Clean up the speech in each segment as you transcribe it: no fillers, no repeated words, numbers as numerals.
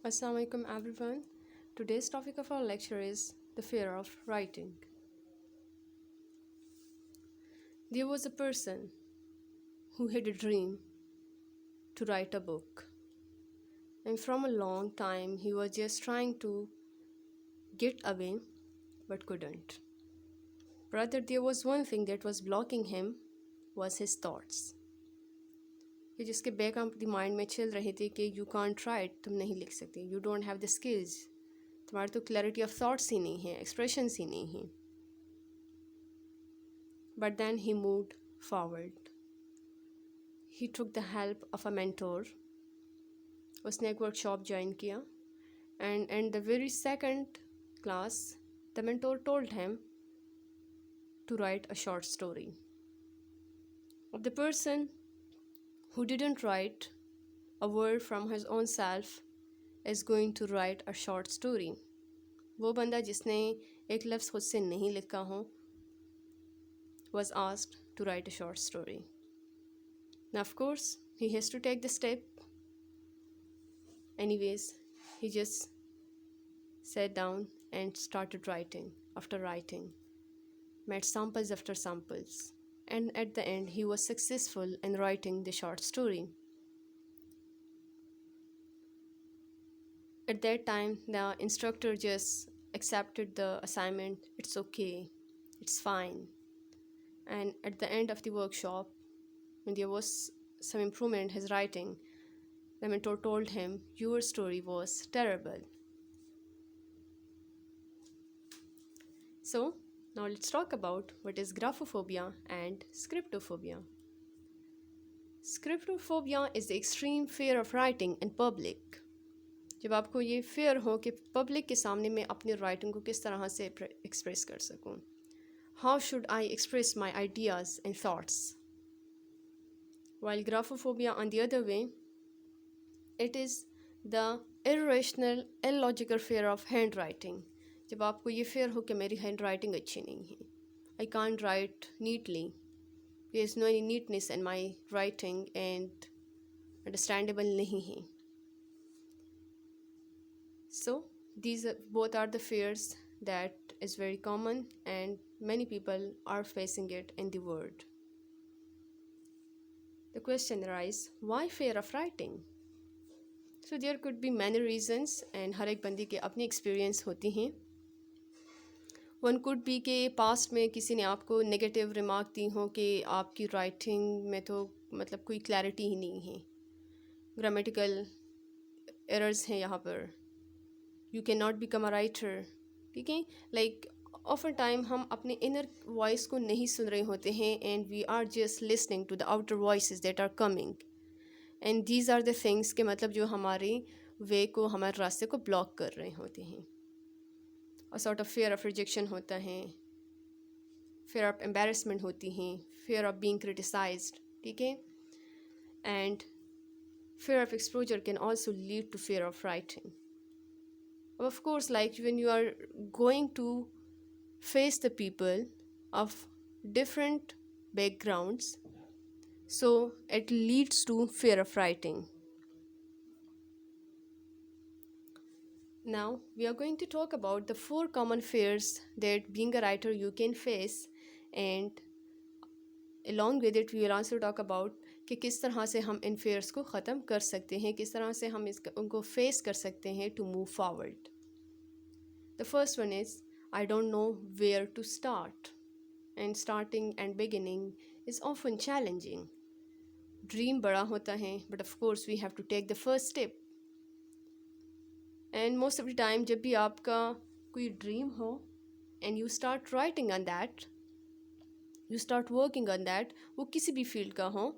Assalamu alaikum everyone. Today's topic of our lecture is the fear of writing. There was a person who had a dream to write a book, and from a long time he was just trying to get away but couldn't. Rather, there was one thing that was blocking him was his thoughts. कि जिसके back of the mind में चल रहे थे कि you can't right, तुम नहीं लिख सकते, you don't have the skills, तुम्हारे तो क्लैरिटी ऑफ थॉट्स ही नहीं है, एक्सप्रेशंस ही नहीं हैं. But then he moved forward. He took the help of a mentor. उसने एक वर्कशॉप ज्वाइन किया and in the very second class the mentor told him to write a short story. Of the person who didn't write a word from his own self is going to write a short story. वो बंदा जिसने एक लफ्ज़ खुद से नहीं लिखा हो was asked to write a short story. Now, of course, he has to take the step. Anyways, he just sat down and started writing. After writing, made samples after samples, and at the end, he was successful in writing the short story. At that time, the instructor just accepted the assignment. It's okay, it's fine. And at the end of the workshop, when there was some improvement in his writing, the mentor told him, your story was terrible. So, now let's talk about what is graphophobia and scriptophobia. Scriptophobia is the extreme fear of writing in public. जब आपको ये fear हो कि public के सामने मैं अपनी writing को किस तरह से express कर सकूं. How should I express my ideas and thoughts? While graphophobia, on the other way, it is the irrational, illogical fear of handwriting. जब आपको ये fear हो कि मेरी handwriting अच्छी नहीं है, I can't write neatly, there is no any neatness in my writing and understandable नहीं है. So these both are the fears that is very common and many people are facing it in the world. The question arises, why fear of writing? So there could be many reasons and हर एक बंदी के अपनी experience होती हैं. One could be कि past में किसी ने आपको negative remark दी हो कि आपकी writing में तो मतलब कोई clarity ही नहीं है, grammatical errors हैं यहाँ पर, you cannot become a writer. ठीक है, like often time हम अपने inner voice को नहीं सुन रहे होते हैं and we are just listening to the outer voices that are coming, and these are the things के मतलब जो हमारे वे को, हमारे रास्ते को ब्लॉक कर रहे होते हैं. a sort of fear of rejection होता है, fear of embarrassment होती हैं, fear of being criticized. ठीक है, and fear of exposure can also lead to fear of writing. Of course, like when you are going to face the people of different backgrounds, so it leads to fear of writing. Now we are going to talk about the 4 common fears that being a writer you can face, and along with it we will also talk about कि किस तरह से हम इन fears को ख़त्म कर सकते हैं, किस तरह से हम उनको face कर सकते हैं to move forward. The first one is, I don't know where to start, and starting and beginning is often challenging. Dream बड़ा होता है, but of course we have to take the first step. And most of the time जब भी आपका कोई dream हो and you start writing on that, you start working on that, वो किसी भी field का हो,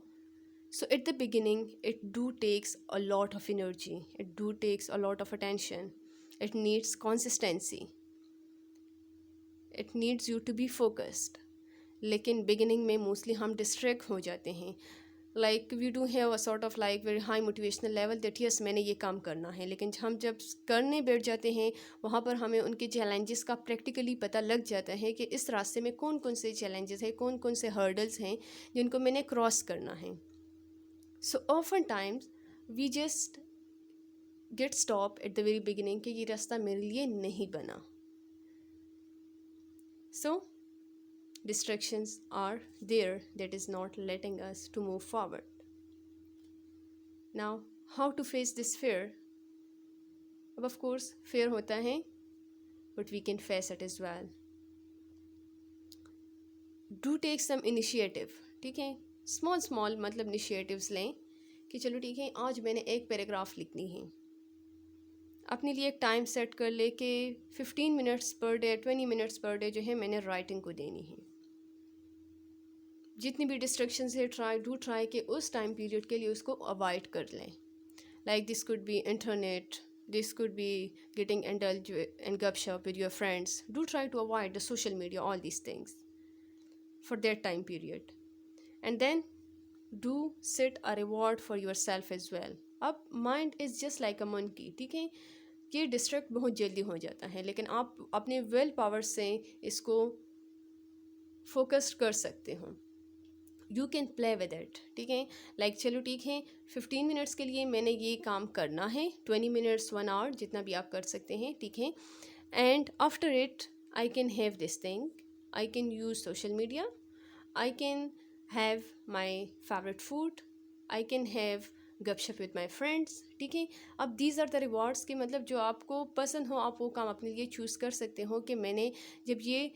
so at the beginning it do takes a lot of energy, it do takes a lot of attention, it needs consistency, it needs you to be focused. लेकिन beginning में mostly हम distract हो जाते हैं, like we do have a sort of like very high motivational level that yes मैंने ये काम करना है, लेकिन हम जब करने बैठ जाते हैं वहाँ पर हमें उनके challenges का practically पता लग जाता है कि इस रास्ते में कौन कौन से challenges हैं, कौन कौन से hurdles हैं जिनको मैंने cross करना है. So often times we just get stop at the very beginning कि ये रास्ता मेरे लिए नहीं बना. सो distractions are there that is not letting us to move forward. Now, how to face this fear? Of course, fear होता है, but we can face it as well. Do take some initiative. ठीक है, small मतलब initiatives लें कि चलो ठीक है, आज मैंने एक पैराग्राफ लिखनी है. अपने लिए एक टाइम सेट कर ले कि 15 minutes per day 20 minutes per day जो है मैंने राइटिंग को देनी है. जितनी भी डिस्ट्रैक्शंस है ट्राई कि उस टाइम पीरियड के लिए उसको अवॉइड कर लें. Like this could be internet, this could be getting indulged in gupshup with your friends. Do try to avoid the social media, all these things for that time period. And then do set a reward for yourself as well. अब mind is just like a monkey, ठीक है, ये distract बहुत जल्दी हो जाता है, लेकिन आप अपने विल पावर से इसको फोकस कर सकते हो. You can play with it. ठीक है, लाइक चलो ठीक है 15 मिनट्स के लिए मैंने ये काम करना है, 20 मिनट्स 1 आवर जितना भी आप कर सकते हैं. ठीक है, and after it I can have this thing, I can use social media, I can have my favourite food, I can have गपशप विद माई फ्रेंड्स. ठीक है, अब दीज आर द रिवॉर्ड्स के मतलब जो आपको पसंद हो आप वो काम अपने लिए चूज़ कर सकते हो कि मैंने जब ये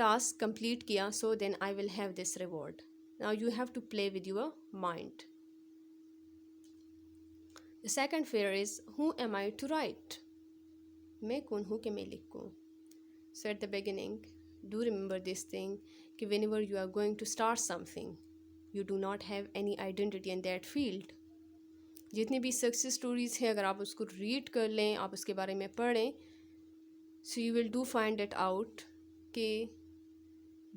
task complete kiya, so then I will have this reward. Now you have to play with your mind. The second fear is, who am I to write? मैं कौन हूँ कि मैं लिखूँ? So at the beginning, do remember this thing कि whenever you are going to start something, you do not have any identity in that field. जितनी भी success stories हैं अगर आप उसको रीड कर लें, आप उसके बारे में पढ़ें, so you will do find it out कि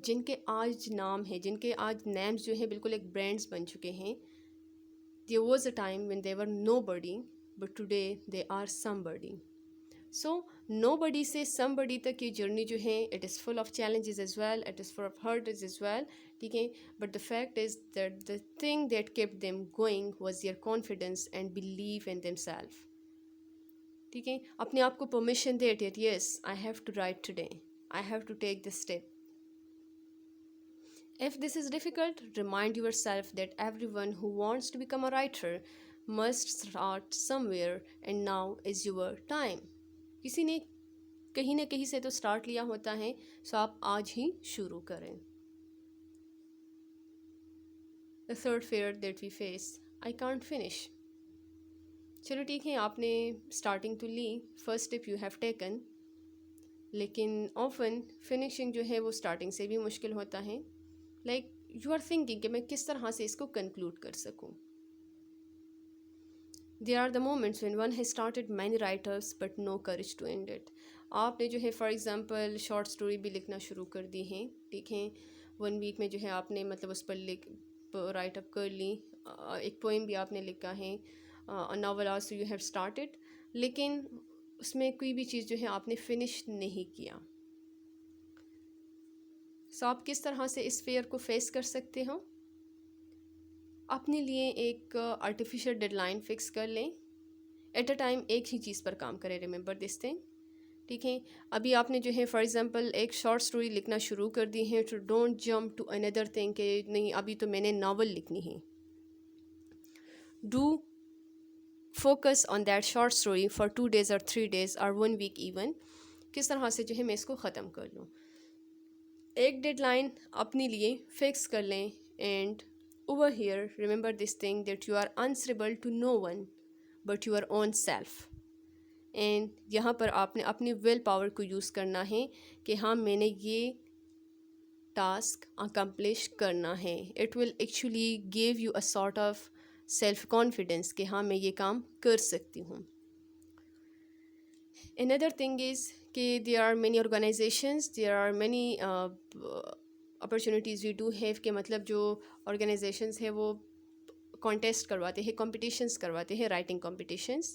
जिनके आज नाम है, जिनके आज नेम्स जो है बिल्कुल एक ब्रांड्स बन चुके हैं. There was a time when they were nobody but today they are somebody. So nobody से समबडी तक की जर्नी जो है it is full of challenges as well, it is full of hurts as well. ठीक है, but the fact is that the thing that kept them going was their confidence and believe in themself. ठीक है, अपने आप को permission दे it, yes I have to write today, I have to take this step. If this is difficult, remind yourself that everyone who wants to become a writer must start somewhere and now is your time. किसी ने कहीं ना कहीं से तो start लिया होता है, सो आप आज ही शुरू करें. The third fear that we face, I can't finish. चलो ठीक है, आपने स्टार्टिंग तो ली, first step you have taken, लेकिन ऑफन फिनिशिंग जो है वो स्टार्टिंग से भी मुश्किल होता है. लाइक यू आर थिंकिंग कि मैं किस तरह से इसको कंक्लूड कर सकूं. There are the moments when one has started many writers but no courage to end it. आपने जो है फॉर एग्जांपल शॉर्ट स्टोरी भी लिखना शुरू कर दी है. ठीक है, 1 वीक में जो है आपने मतलब उस पर राइट अप कर ली. एक पोएम भी आपने लिखा है, novel also you have started, लेकिन उसमें कोई भी चीज़ जो है आपने फिनिश नहीं किया. सो आप किस तरह से इस फेयर को फेस कर सकते हो? अपने लिए एक आर्टिफिशियल डेडलाइन फिक्स कर लें. एट अ टाइम एक ही चीज़ पर काम करें. Remember this thing. ठीक है, अभी आपने जो है फॉर एग्जांपल एक शॉर्ट स्टोरी लिखना शुरू कर दी है, तो don't jump to another thing कि नहीं अभी तो मैंने नावल लिखनी है. Do focus on that short story for 2 days और 3 days और 1 week इवन. किस तरह से जो है मैं इसको ख़त्म कर लूँ. एक डेडलाइन अपने लिए फिक्स कर लें. And over here remember this thing that you are answerable to no one but your own self. And यहाँ पर आपने अपनी विल पावर को यूज़ करना है कि हाँ मैंने ये टास्क अकम्प्लिश करना है. It will actually give you a sort of self confidence कि हाँ मैं ये काम कर सकती हूँ. Another thing is कि there are many organizations, there are many opportunities we do have कि मतलब जो organizations है वो contest करवाते हैं, competitions करवाते हैं, writing competitions.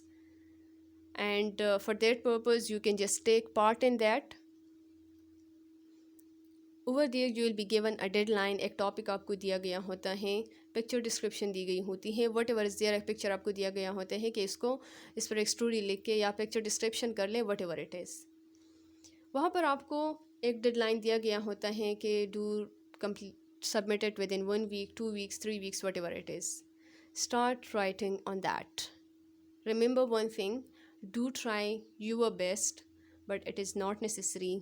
And for that purpose you can just take part in that. Over there you will be given a deadline. एक topic आपको दिया गया होता है पिक्चर डिस्क्रिप्शन दी गई होती है, वट एवर इज़ देयर, एक पिक्चर आपको दिया गया होता है कि इस पर एक स्टोरी लिख के या पिक्चर डिस्क्रिप्शन कर ले, वट एवर इट इज़। वहाँ पर आपको एक डेडलाइन दिया गया होता है कि do complete submit it within 1 week, 2 weeks, 3 weeks, whatever it is. Start writing on that. Remember one thing, do try your best, but it is not necessary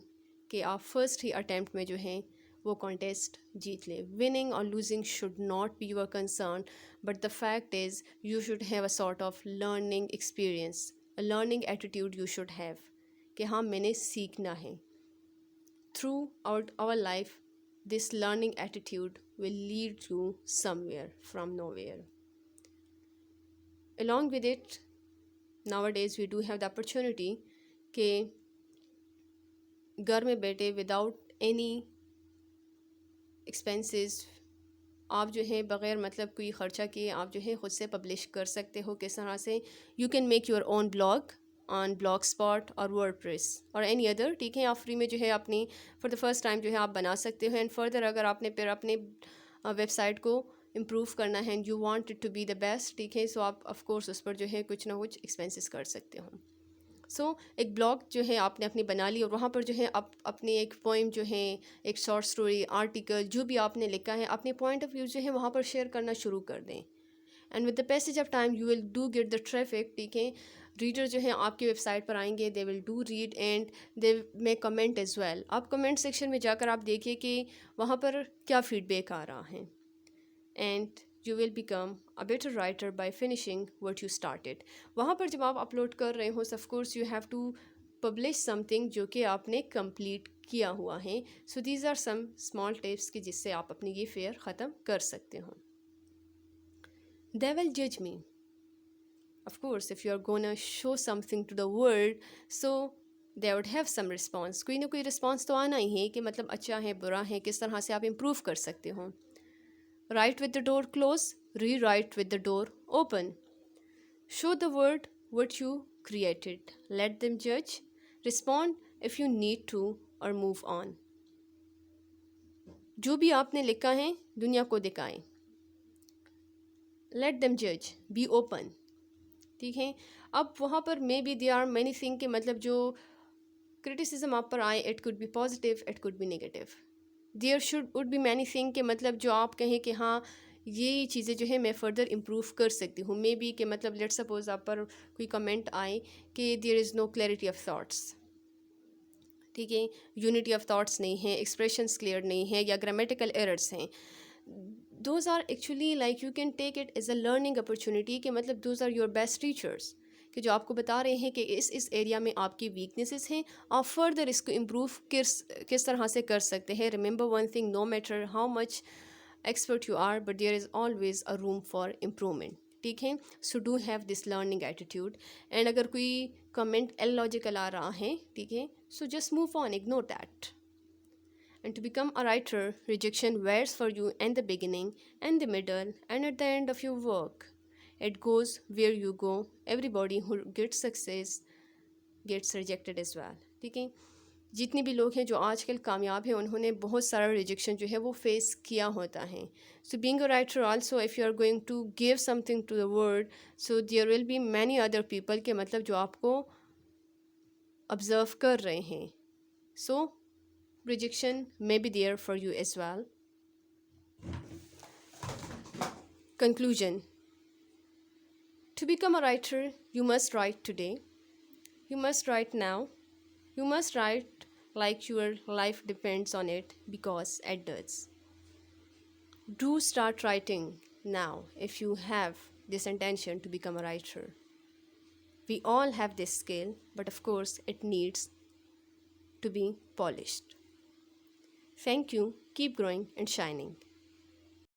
कि आप फर्स्ट ही attempt में जो है वो contest जीत ले। Winning और losing should not be your concern, but the fact is you should have a sort of learning experience, a learning attitude you should have कि हाँ मैंने सीखना है। Through our life this learning attitude will lead you somewhere from nowhere. Along with it, nowadays we do have the opportunity कि घर में बैठे without any expenses आप जो है बग़ैर मतलब कोई ख़र्चा किए आप जो है ख़ुद से पब्लिश कर सकते हो। किस तरह से you can make your own blog on Blogspot और वर्डप्रेस और एनी अदर, ठीक है। आप फ्री में जो है अपनी फॉर द फर्स्ट टाइम जो है आप बना सकते हो। एंड फर्दर अगर आपने फिर अपने वेबसाइट को इम्प्रूव करना है and you want it to be the best, ठीक है, सो आप ऑफ कोर्स उस पर जो है कुछ ना कुछ एक्सपेंसेस कर सकते हो। सो एक ब्लॉग जो है आपने अपनी बना ली और वहाँ पर जो है आप अपनी एक पोइम जो है, एक शॉर्ट स्टोरी, आर्टिकल जो भी आपने लिखा है, अपने पॉइंट ऑफ व्यू जो है वहाँ पर शेयर करना शुरू कर दें। And with the passage of time you will do get the traffic, ठीक है। रीडर जो है आपकी वेबसाइट पर आएंगे, they will do read and they may comment as well. आप कमेंट सेक्शन में जाकर आप देखिए कि वहाँ पर क्या फीडबैक आ रहा है। And you will become a better writer by finishing what you started। वहाँ पर जब आप अपलोड कर रहे हो, of course you have to publish something जो कि आपने complete किया हुआ है। so these are some small tips कि जिससे आप अपनी ये फेयर ख़त्म कर सकते हो। They will judge me, of course if you are gonna show something to the world, so they would have some response। कोई ना कोई response तो आना ही है कि मतलब अच्छा है बुरा है, किस तरह से आप improve कर सकते हो। Write with the door closed, rewrite with the door open। Show the world what you created, let them judge, respond if you need to or move on। जो भी आपने लिखा है दुनिया को दिखाएं। Let them judge, be open, ठीक है। अब वहाँ पर may be there are many things के मतलब जो criticism आप पर आए, it could be positive, it could be negative। There would be many thing के मतलब जो आप कहें कि हाँ ये चीज़ें जो है मैं फ़र्दर इम्प्रूव कर सकती हूँ। मे बी के मतलब लेट सपोज आप पर कोई कमेंट आए कि there is no clarity of thoughts, ठीक है, यूनिटी ऑफ थाट्स नहीं है, एक्सप्रेशंस क्लियर नहीं है या ग्रामेटिकल एरर्स हैं। Those are actually like you can take it as a learning opportunity कि मतलब those are your best teachers कि जो आपको बता रहे हैं कि इस एरिया में आपकी वीकनेसेस हैं, आप फर्दर इसको इम्प्रूव किस तरह से कर सकते हैं। Remember one thing, no matter how much expert you are but there is always a room for improvement, ठीक है। So do have this learning attitude. And अगर कोई कमेंट इलॉजिकल आ रहा है, ठीक है, so just move on, ignore that. And to become a writer, rejection waits for you in the beginning, and the middle, and at the end of your work। It goes where you go। Everybody who gets success gets rejected as well, ठीक है। जितने भी लोग हैं जो आजकल कामयाब हैं उन्होंने बहुत सारा रिजेक्शन जो है वो फेस किया होता है। So being a writer also if you are going to give something to the world, so there will be many other people के मतलब जो आपको ऑब्जर्व कर रहे हैं। सो rejection may be there for you as well। Conclusion: to become a writer, you must write today, you must write now, you must write like your life depends on it, because it does। Do start writing now if you have this intention to become a writer। We all have this skill, but of course it needs to be polished। Thank you. Keep growing and shining।